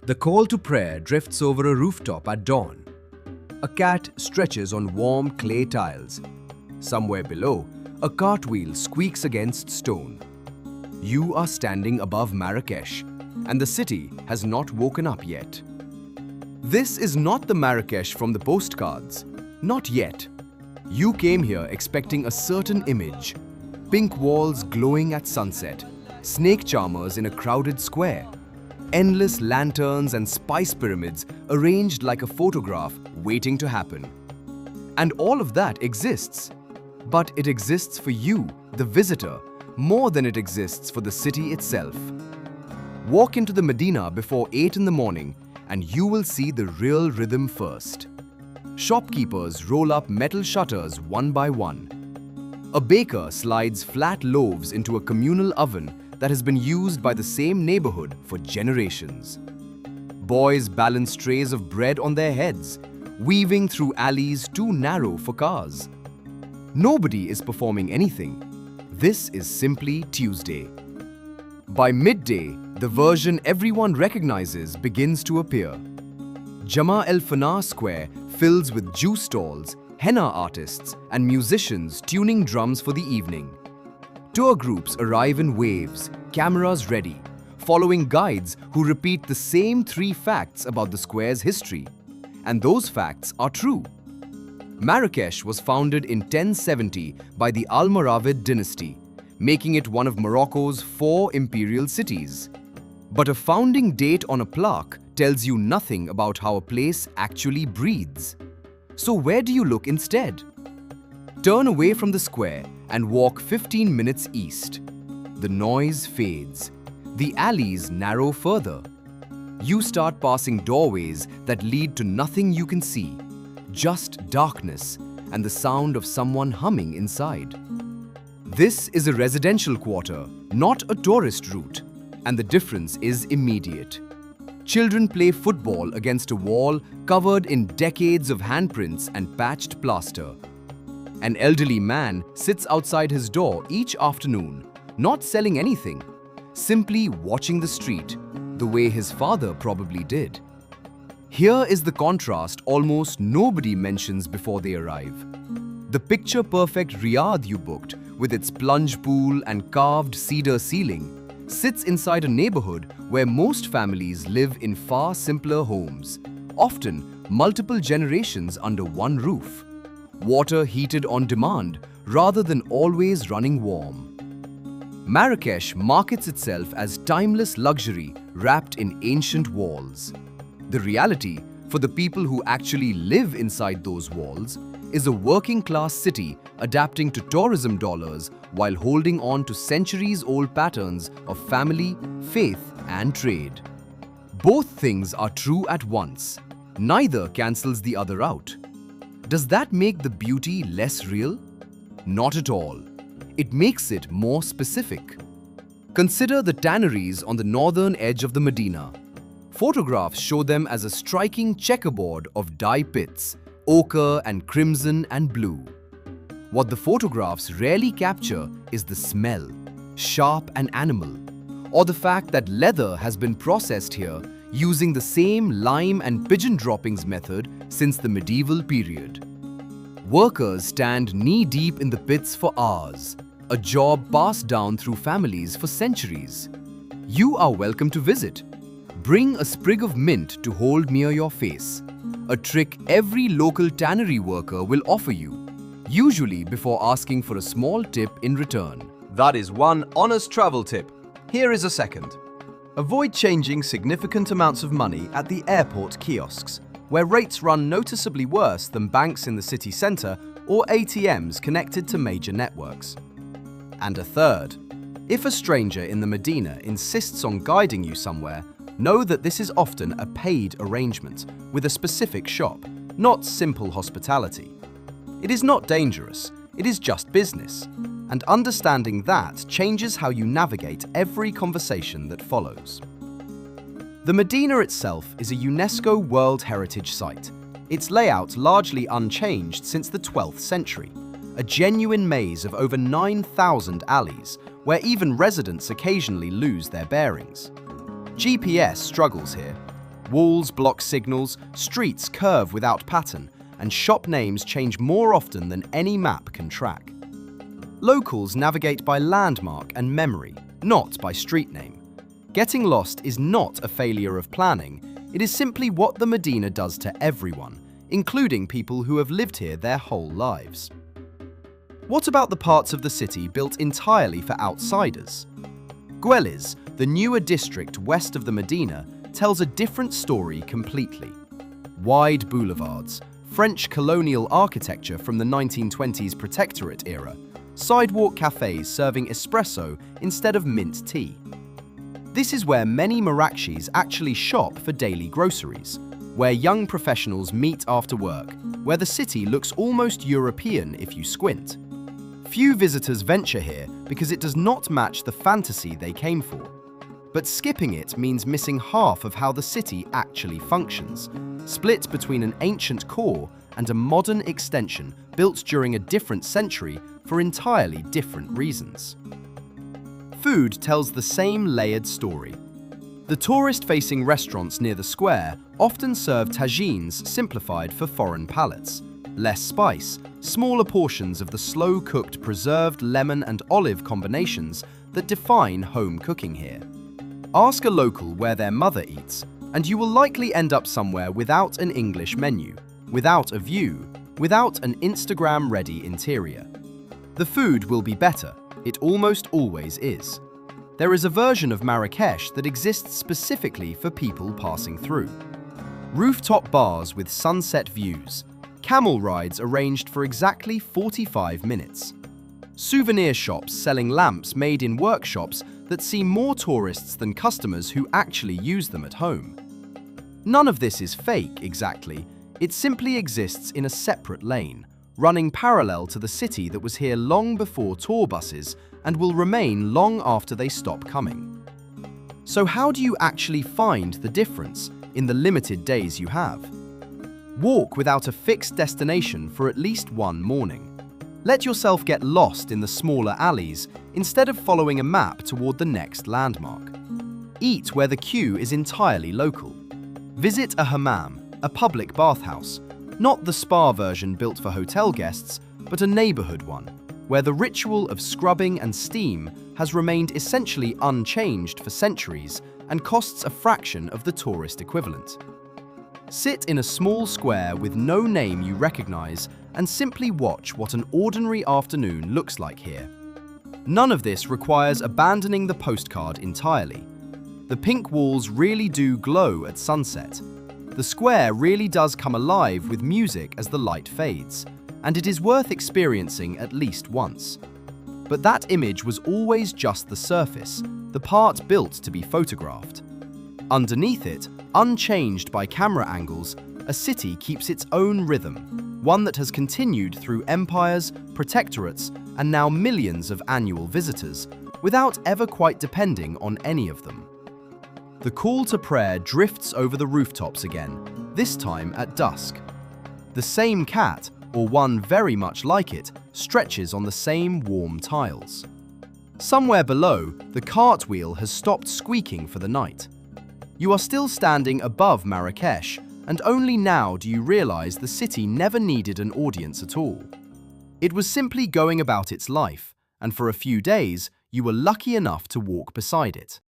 The call to prayer drifts over a rooftop at dawn. A cat stretches on warm clay tiles. Somewhere below, a cartwheel squeaks against stone. You are standing above Marrakech, and the city has not woken up yet. This is not the Marrakech from the postcards. Not yet. You came here expecting a certain image. Pink walls glowing at sunset, snake charmers in a crowded square, endless lanterns and spice pyramids arranged like a photograph waiting to happen. And all of that exists. But it exists for you, the visitor, more than it exists for the city itself. Walk into the Medina before 8 in the morning and you will see the real rhythm first. Shopkeepers roll up metal shutters one by one. A baker slides flat loaves into a communal oven that has been used by the same neighborhood for generations. Boys balance trays of bread on their heads, weaving through alleys too narrow for cars. Nobody is performing anything. This is simply Tuesday. By midday, the version everyone recognizes begins to appear. Jemaa el-Fnaa Square fills with juice stalls, henna artists, and musicians tuning drums for the evening. Tour groups arrive in waves, cameras ready, following guides who repeat the same 3 facts about the square's history. And those facts are true. Marrakech was founded in 1070 by the Almoravid dynasty, making it one of Morocco's 4 imperial cities. But a founding date on a plaque tells you nothing about how a place actually breathes. So where do you look instead? Turn away from the square and walk 15 minutes east. The noise fades. The alleys narrow further. You start passing doorways that lead to nothing you can see, just darkness and the sound of someone humming inside. This is a residential quarter, not a tourist route, and the difference is immediate. Children play football against a wall covered in decades of handprints and patched plaster. An elderly man sits outside his door each afternoon, not selling anything, simply watching the street, the way his father probably did. Here is the contrast almost nobody mentions before they arrive. The picture-perfect Riad you booked, with its plunge pool and carved cedar ceiling, sits inside a neighborhood where most families live in far simpler homes, often multiple generations under one roof. Water heated on demand rather than always running warm. Marrakech markets itself as timeless luxury wrapped in ancient walls. The reality, for the people who actually live inside those walls, is a working-class city adapting to tourism dollars while holding on to centuries-old patterns of family, faith, and trade. Both things are true at once. Neither cancels the other out. Does that make the beauty less real? Not at all. It makes it more specific. Consider the tanneries on the northern edge of the Medina. Photographs show them as a striking checkerboard of dye pits, ochre and crimson and blue. What the photographs rarely capture is the smell, sharp and animal, or the fact that leather has been processed here using the same lime and pigeon droppings method since the medieval period. Workers stand knee-deep in the pits for hours, a job passed down through families for centuries. You are welcome to visit. Bring a sprig of mint to hold near your face, a trick every local tannery worker will offer you, usually before asking for a small tip in return. That is one honest travel tip. Here is a second. Avoid changing significant amounts of money at the airport kiosks, where rates run noticeably worse than banks in the city centre or ATMs connected to major networks. And a third, if a stranger in the Medina insists on guiding you somewhere, know that this is often a paid arrangement with a specific shop, not simple hospitality. It is not dangerous, it is just business, and understanding that changes how you navigate every conversation that follows. The Medina itself is a UNESCO World Heritage Site, its layout largely unchanged since the 12th century, a genuine maze of over 9,000 alleys where even residents occasionally lose their bearings. GPS struggles here. Walls block signals, streets curve without pattern, and shop names change more often than any map can track. Locals navigate by landmark and memory, not by street name. Getting lost is not a failure of planning, it is simply what the Medina does to everyone, including people who have lived here their whole lives. What about the parts of the city built entirely for outsiders? Gueliz, the newer district west of the Medina, tells a different story completely. Wide boulevards, French colonial architecture from the 1920s Protectorate era, sidewalk cafes serving espresso instead of mint tea. This is where many Marrakechis actually shop for daily groceries, where young professionals meet after work, where the city looks almost European if you squint. Few visitors venture here because it does not match the fantasy they came for. But skipping it means missing half of how the city actually functions, split between an ancient core and a modern extension built during a different century for entirely different reasons. Food tells the same layered story. The tourist-facing restaurants near the square often serve tagines simplified for foreign palates. Less spice, smaller portions of the slow-cooked preserved lemon and olive combinations that define home cooking here. Ask a local where their mother eats, and you will likely end up somewhere without an English menu, without a view, without an Instagram-ready interior. The food will be better, it almost always is. There is a version of Marrakech that exists specifically for people passing through. Rooftop bars with sunset views, camel rides arranged for exactly 45 minutes. Souvenir shops selling lamps made in workshops that see more tourists than customers who actually use them at home. None of this is fake, exactly. It simply exists in a separate lane, running parallel to the city that was here long before tour buses and will remain long after they stop coming. So how do you actually find the difference in the limited days you have? Walk without a fixed destination for at least one morning. Let yourself get lost in the smaller alleys instead of following a map toward the next landmark. Eat where the queue is entirely local. Visit a hammam, a public bathhouse, not the spa version built for hotel guests, but a neighborhood one, where the ritual of scrubbing and steam has remained essentially unchanged for centuries and costs a fraction of the tourist equivalent. Sit in a small square with no name you recognize and simply watch what an ordinary afternoon looks like here. None of this requires abandoning the postcard entirely. The pink walls really do glow at sunset. The square really does come alive with music as the light fades, and it is worth experiencing at least once. But that image was always just the surface, the part built to be photographed. Underneath it, unchanged by camera angles, a city keeps its own rhythm, one that has continued through empires, protectorates, and now millions of annual visitors, without ever quite depending on any of them. The call to prayer drifts over the rooftops again, this time at dusk. The same cat, or one very much like it, stretches on the same warm tiles. Somewhere below, the cartwheel has stopped squeaking for the night. You are still standing above Marrakech, and only now do you realize the city never needed an audience at all. It was simply going about its life, and for a few days, you were lucky enough to walk beside it.